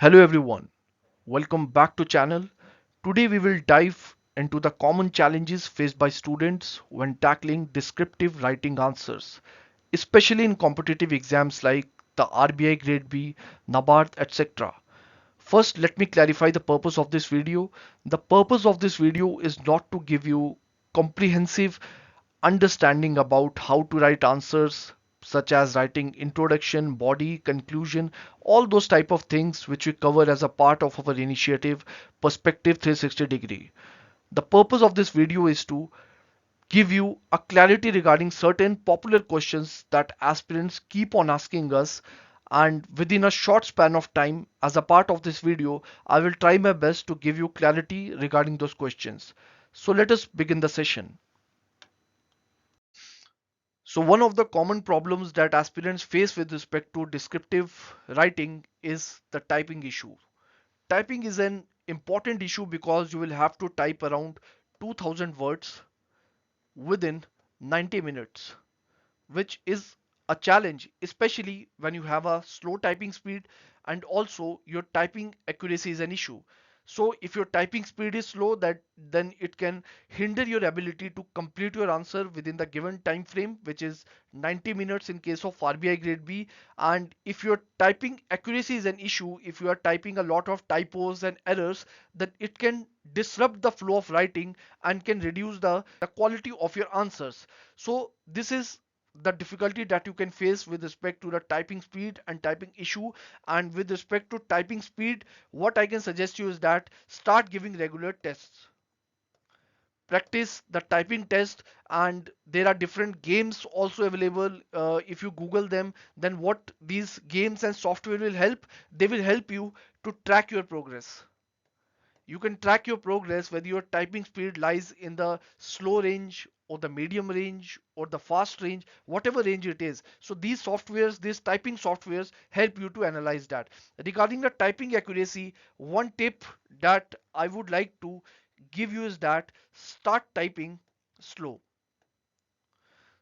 Hello everyone, welcome back to channel. Today we will dive into the common challenges faced by students when tackling descriptive writing answers, especially in competitive exams like the RBI Grade B, NABARD, etc. First, let me clarify the purpose of this video. The purpose of this video is not to give you comprehensive understanding about how to write answers such as writing introduction, body, conclusion, all those type of things which we cover as a part of our initiative Perspective 360 degree. The purpose of this video is to give you a clarity regarding certain popular questions that aspirants keep on asking us, and within a short span of time as a part of this video I will try my best to give you clarity regarding those questions. So let us begin the session. So one of the common problems that aspirants face with respect to descriptive writing is the typing issue. Typing is an important issue because you will have to type around 2000 words within 90 minutes, which is a challenge, especially when you have a slow typing speed and also your typing accuracy is an issue. So if your typing speed is slow, that then it can hinder your ability to complete your answer within the given time frame, which is 90 minutes in case of RBI grade B. And if your typing accuracy is an issue, if you are typing a lot of typos and errors, then it can disrupt the flow of writing and can reduce the quality of your answers. So this is the difficulty that you can face with respect to the typing speed and typing issue. And with respect to typing speed, what I can suggest you is that start giving regular tests, practice the typing test, and there are different games also available. If you google them, then what these games and software will help, they will help you to track your progress. You can track your progress whether your typing speed lies in the slow range or the medium range or the fast range, whatever range it is. So these softwares, these typing softwares help you to analyze that. Regarding the typing accuracy, one tip that I would like to give you is that start typing slow.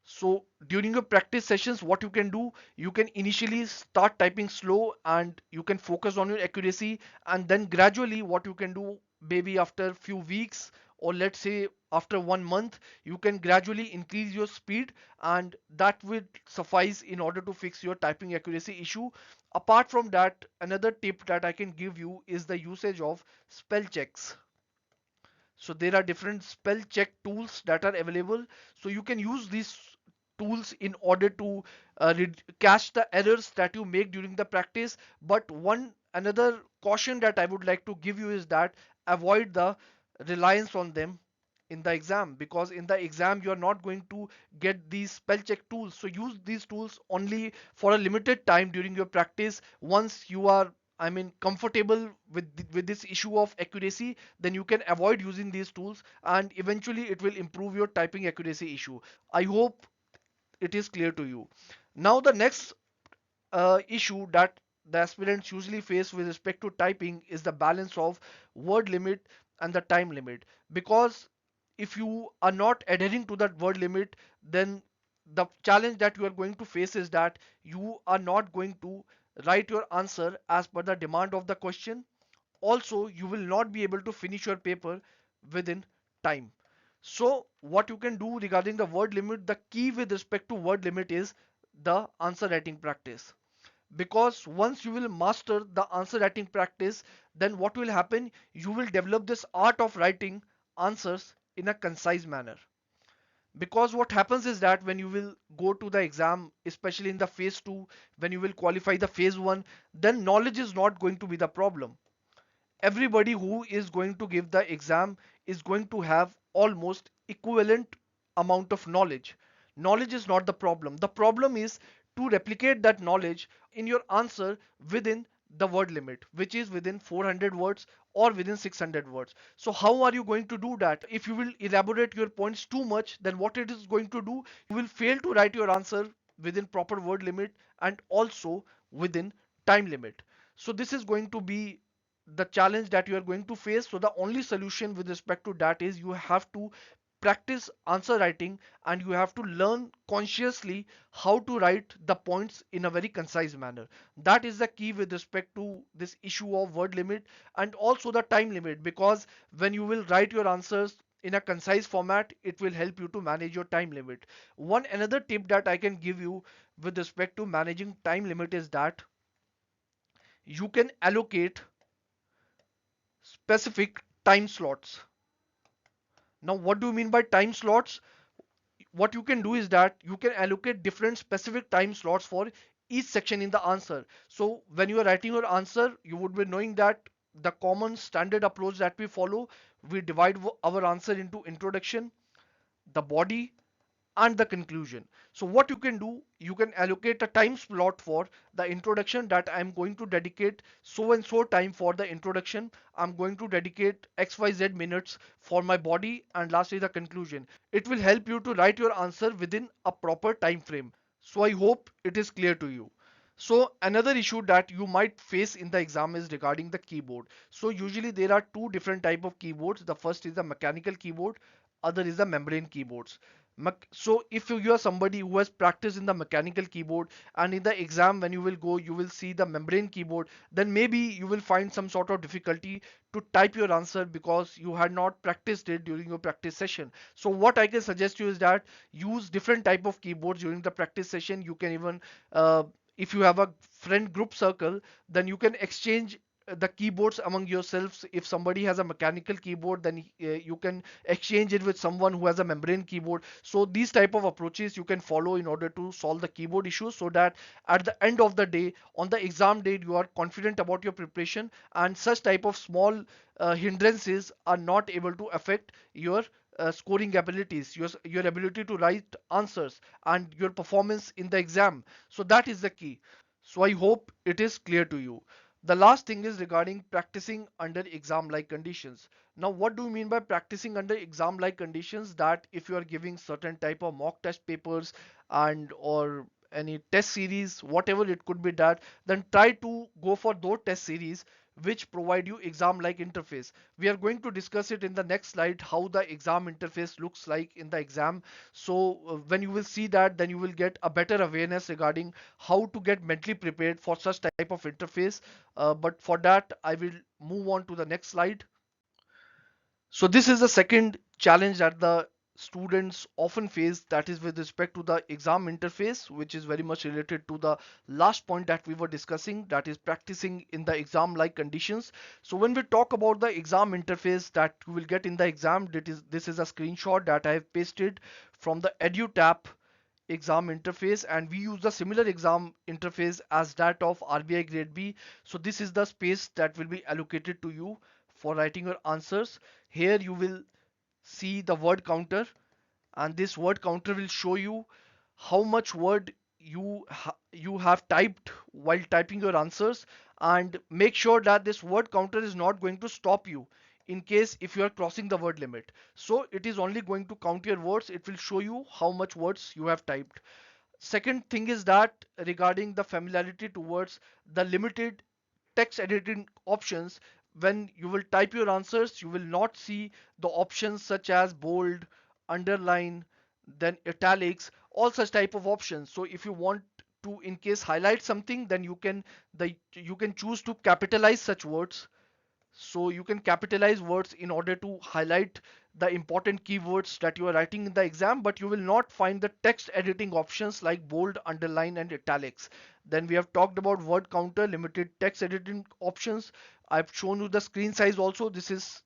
So during your practice sessions, what you can do, you can initially start typing slow and you can focus on your accuracy, and then gradually what you can do, maybe after few weeks or let's say after 1 month, you can gradually increase your speed, and that will suffice in order to fix your typing accuracy issue. Apart from that, another tip that I can give you is the usage of spell checks. So there are different spell check tools that are available, so you can use these tools in order to catch the errors that you make during the practice. But one another caution that I would like to give you is that avoid the reliance on them in the exam, because in the exam you are not going to get these spell check tools. So use these tools only for a limited time during your practice. Once you are, I mean, comfortable with this issue of accuracy, then you can avoid using these tools, and eventually it will improve your typing accuracy issue. I hope it is clear to you. Now the next issue that the aspirants usually face with respect to typing is the balance of word limit and the time limit. Because if you are not adhering to that word limit, then the challenge that you are going to face is that you are not going to write your answer as per the demand of the question. Also, you will not be able to finish your paper within time. So what you can do regarding the word limit, the key with respect to word limit is the answer writing practice. Because once you will master the answer writing practice, then what will happen, you will develop this art of writing answers in a concise manner. Because what happens is that when you will go to the exam, especially in the phase 2, when you will qualify the phase 1, then knowledge is not going to be the problem. Everybody who is going to give the exam is going to have almost equivalent amount of knowledge. Knowledge is not the problem. The problem is to replicate that knowledge in your answer within the word limit, which is within 400 words or within 600 words. So how are you going to do that? If you will elaborate your points too much, then what it is going to do, you will fail to write your answer within proper word limit and also within time limit. So this is going to be the challenge that you are going to face. So the only solution with respect to that is you have to practice answer writing, and you have to learn consciously how to write the points in a very concise manner. That is the key with respect to this issue of word limit and also the time limit, because when you will write your answers in a concise format, it will help you to manage your time limit. One another tip that I can give you with respect to managing time limit is that you can allocate specific time slots. Now, what do you mean by time slots? What you can do is that you can allocate different specific time slots for each section in the answer. So when you are writing your answer, you would be knowing that the common standard approach that we follow, we divide our answer into introduction, the body, and the conclusion. So what you can do, you can allocate a time slot for the introduction, that I'm going to dedicate so and so time for the introduction. I'm going to dedicate XYZ minutes for my body, and lastly the conclusion. It will help you to write your answer within a proper time frame. So I hope it is clear to you. So another issue that you might face in the exam is regarding the keyboard. So usually there are two different type of keyboards. The first is the mechanical keyboard, other is the membrane keyboards. So if you are somebody who has practiced in the mechanical keyboard, and in the exam when you will go you will see the membrane keyboard, then maybe you will find some sort of difficulty to type your answer because you had not practiced it during your practice session. So what I can suggest you is that use different type of keyboards during the practice session. You can even if you have a friend group circle, then you can exchange the keyboards among yourselves. If somebody has a mechanical keyboard, then you can exchange it with someone who has a membrane keyboard. So these type of approaches you can follow in order to solve the keyboard issues, so that at the end of the day, on the exam date, you are confident about your preparation, and such type of small hindrances are not able to affect your scoring abilities, your ability to write answers, and your performance in the exam. So that is the key. So I hope it is clear to you. The last thing is regarding practicing under exam like conditions. Now, what do you mean by practicing under exam like conditions? That if you are giving certain type of mock test papers and or any test series, whatever it could be, that then try to go for those test series which provide you exam like interface. We are going to discuss it in the next slide, how the exam interface looks like in the exam. So when you will see that, then you will get a better awareness regarding how to get mentally prepared for such type of interface. But for that I will move on to the next slide. So this is the second challenge that the students often face, that is with respect to the exam interface, which is very much related to the last point that we were discussing, that is practicing in the exam like conditions. So when we talk about the exam interface that you will get in the exam, this is a screenshot that I have pasted from the EduTap exam interface, and we use the similar exam interface as that of RBI Grade B. So this is the space that will be allocated to you for writing your answers. Here you will see the word counter, and this word counter will show you how much word you have typed while typing your answers. And make sure that this word counter is not going to stop you in case if you are crossing the word limit. So it is only going to count your words. It will show you how much words you have typed. Second thing is that regarding the familiarity towards the limited text editing options, when you will type your answers, you will not see the options such as bold, underline, then italics, all such type of options. So if you want to in case highlight something, then you can choose to capitalize such words. So you can capitalize words in order to highlight the important keywords that you are writing in the exam, but you will not find the text editing options like bold, underline, and italics. Then we have talked about word counter, limited text editing options. I've shown you the screen size also. This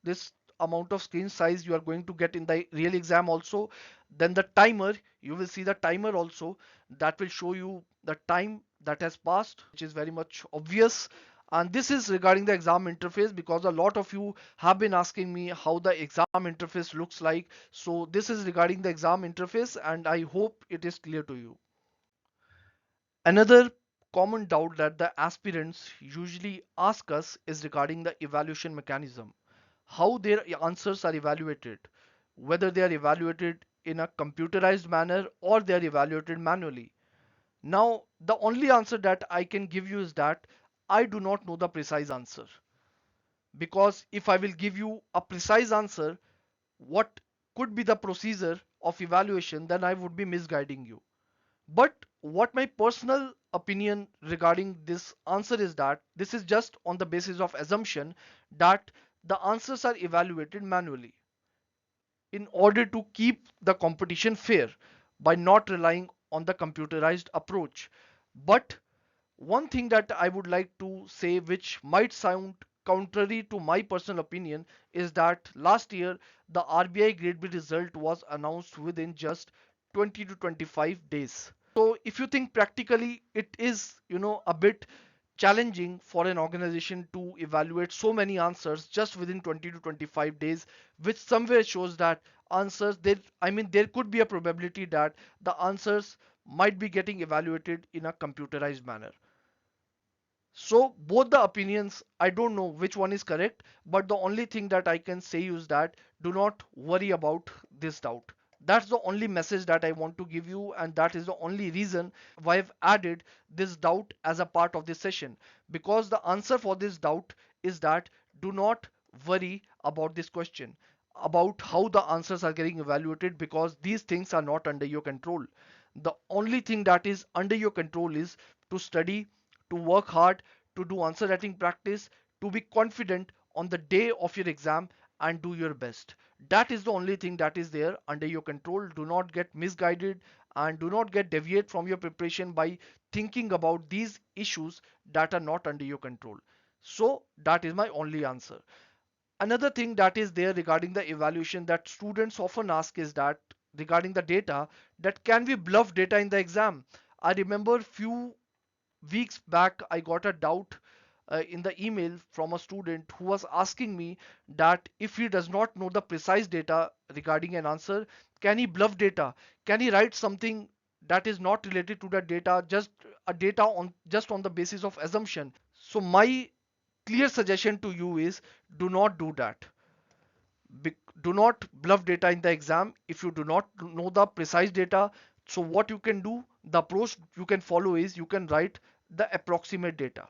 amount of screen size you are going to get in the real exam also. Then the timer, you will see the timer also, that will show you the time that has passed, which is very much obvious. And this is regarding the exam interface, because a lot of you have been asking me how the exam interface looks like. So this is regarding the exam interface, and I hope it is clear to you. Another common doubt that the aspirants usually ask us is regarding the evaluation mechanism, how their answers are evaluated, whether they are evaluated in a computerized manner or they are evaluated manually. Now, the only answer that I can give you is that I do not know the precise answer, because if I will give you a precise answer, what could be the procedure of evaluation, then I would be misguiding you. But what my personal opinion regarding this answer is that this is just on the basis of assumption that the answers are evaluated manually in order to keep the competition fair by not relying on the computerized approach. But one thing that I would like to say, which might sound contrary to my personal opinion, is that last year the RBI Grade B result was announced within just 20 to 25 days. So if you think practically, it is, a bit challenging for an organization to evaluate so many answers just within 20 to 25 days, which somewhere shows that answers there, I mean, there could be a probability that the answers might be getting evaluated in a computerized manner. So both the opinions, I don't know which one is correct, but the only thing that I can say is that do not worry about this doubt. That's the only message that I want to give you, and that is the only reason why I've added this doubt as a part of this session. Because the answer for this doubt is that do not worry about this question, about how the answers are getting evaluated, because these things are not under your control. The only thing that is under your control is to study, to work hard, to do answer writing practice, to be confident on the day of your exam and do your best. That is the only thing that is there under your control. Do not get misguided and do not get deviate from your preparation by thinking about these issues that are not under your control. So that is my only answer. Another thing that is there regarding the evaluation that students often ask is that regarding the data, that can we bluff data in the exam? I remember few weeks back I got a doubt in the email from a student who was asking me that if he does not know the precise data regarding an answer, can he bluff data? Can he write something that is not related to the data, just a data on just on the basis of assumption? So my clear suggestion to you is do not do that. Do not bluff data in the exam if you do not know the precise data. So what you can do, the approach you can follow is you can write the approximate data.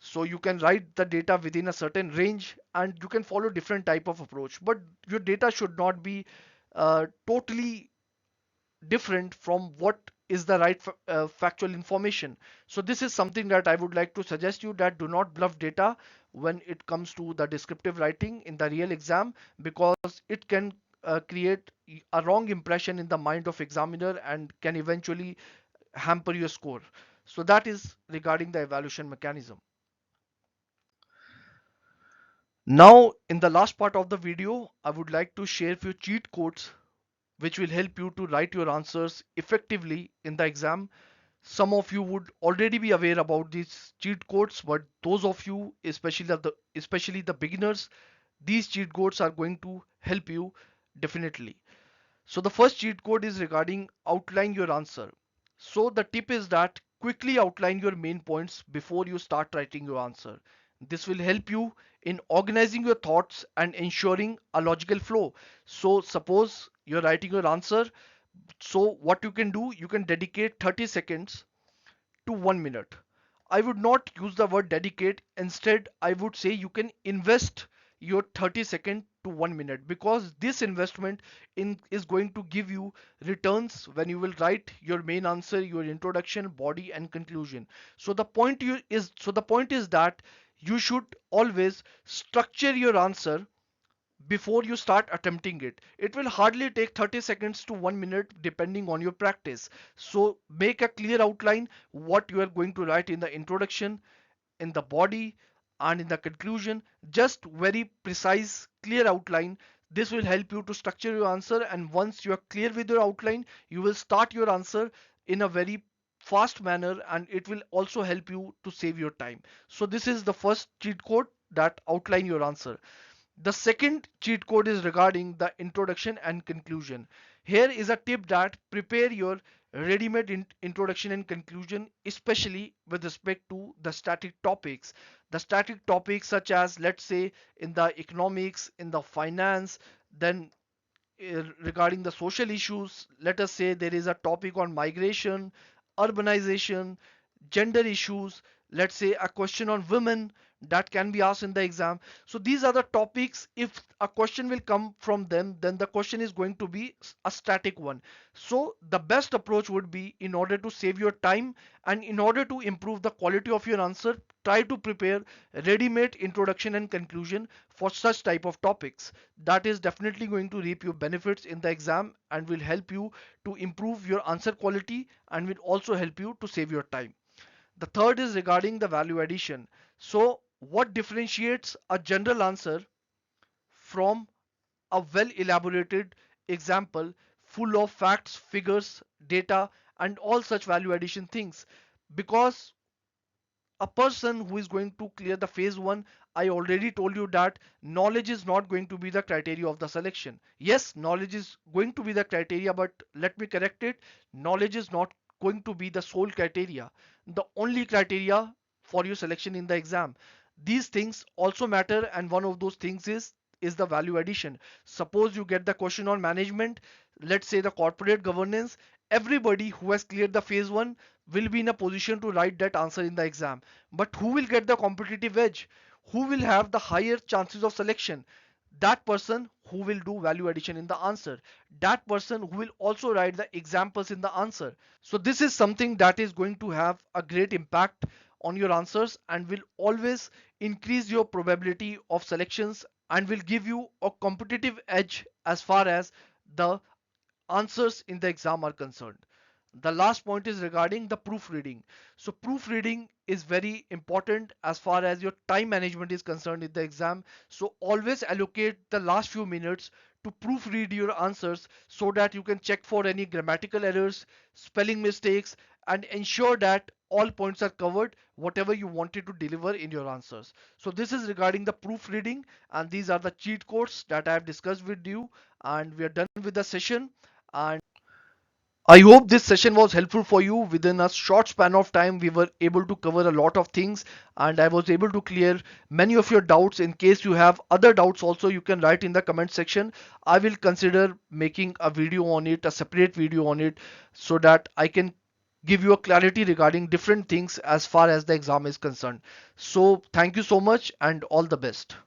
So you can write the data within a certain range and you can follow different type of approach, but your data should not be totally different from what is the right factual information. So this is something that I would like to suggest you, that do not bluff data when it comes to the descriptive writing in the real exam, because it can create a wrong impression in the mind of examiner and can eventually hamper your score. So that is regarding the evaluation mechanism. Now in the last part of the video, I would like to share few cheat codes which will help you to write your answers effectively in the exam. Some of you would already be aware about these cheat codes, but those of you, especially the beginners, these cheat codes are going to help you definitely. So the first cheat code is regarding outline your answer. So the tip is that quickly outline your main points before you start writing your answer. This will help you in organizing your thoughts and ensuring a logical flow. So suppose you're writing your answer. So what you can do, you can dedicate 30 seconds to 1 minute. I would not use the word dedicate. Instead, I would say you can invest your 30 second to 1 minute, because this investment is going to give you returns when you will write your main answer, your introduction, body, and conclusion. So the point is that you should always structure your answer before you start attempting it. It will hardly take 30 seconds to 1 minute depending on your practice. So make a clear outline what you are going to write in the introduction, in the body, and in the conclusion. Just very precise, clear outline. This will help you to structure your answer, and once you are clear with your outline, you will start your answer in a very fast manner, and it will also help you to save your time. So this is the first cheat code, that outline your answer. The second cheat code is regarding the introduction and conclusion. Here is a tip that prepare your ready-made introduction and conclusion, especially with respect to the static topics. The static topics such as, let's say, in the economics, in the finance, then regarding the social issues, let us say there is a topic on migration, urbanization, gender issues. let's say a question on women that can be asked in the exam. So these are the topics. If a question will come from them, then the question is going to be a static one. So the best approach would be, in order to save your time and in order to improve the quality of your answer, try to prepare ready-made introduction and conclusion for such type of topics. That is definitely going to reap you benefits in the exam and will help you to improve your answer quality and will also help you to save your time. The third is regarding the value addition. So, what differentiates a general answer from a well elaborated example full of facts, figures, data, and all such value addition things? Because a person who is going to clear the phase 1, I already told you that knowledge is not going to be the criteria of the selection. Yes, knowledge is going to be the criteria, but let me correct it. Knowledge is not going to be the sole criteria, the only criteria for your selection in the exam. These things also matter, and one of those things is the value addition. Suppose you get the question on management, let's say the corporate governance. Everybody who has cleared the phase 1 will be in a position to write that answer in the exam. But who will get the competitive edge? Who will have the higher chances of selection? That person who will do value addition in the answer. That person who will also write the examples in the answer. So this is something that is going to have a great impact on your answers and will always increase your probability of selections and will give you a competitive edge as far as the answers in the exam are concerned. The last point is regarding the proofreading. So proofreading is very important as far as your time management is concerned in the exam. So always allocate the last few minutes to proofread your answers so that you can check for any grammatical errors, spelling mistakes, and ensure that all points are covered, whatever you wanted to deliver in your answers. So this is regarding the proofreading, and these are the cheat codes that I have discussed with you, and we are done with the session. And I hope this session was helpful for you. Within a short span of time, we were able to cover a lot of things, and I was able to clear many of your doubts. In case you have other doubts also, you can write in the comment section. I will consider making a video on it, a separate video on it, so that I can give you a clarity regarding different things as far as the exam is concerned. So thank you so much and all the best.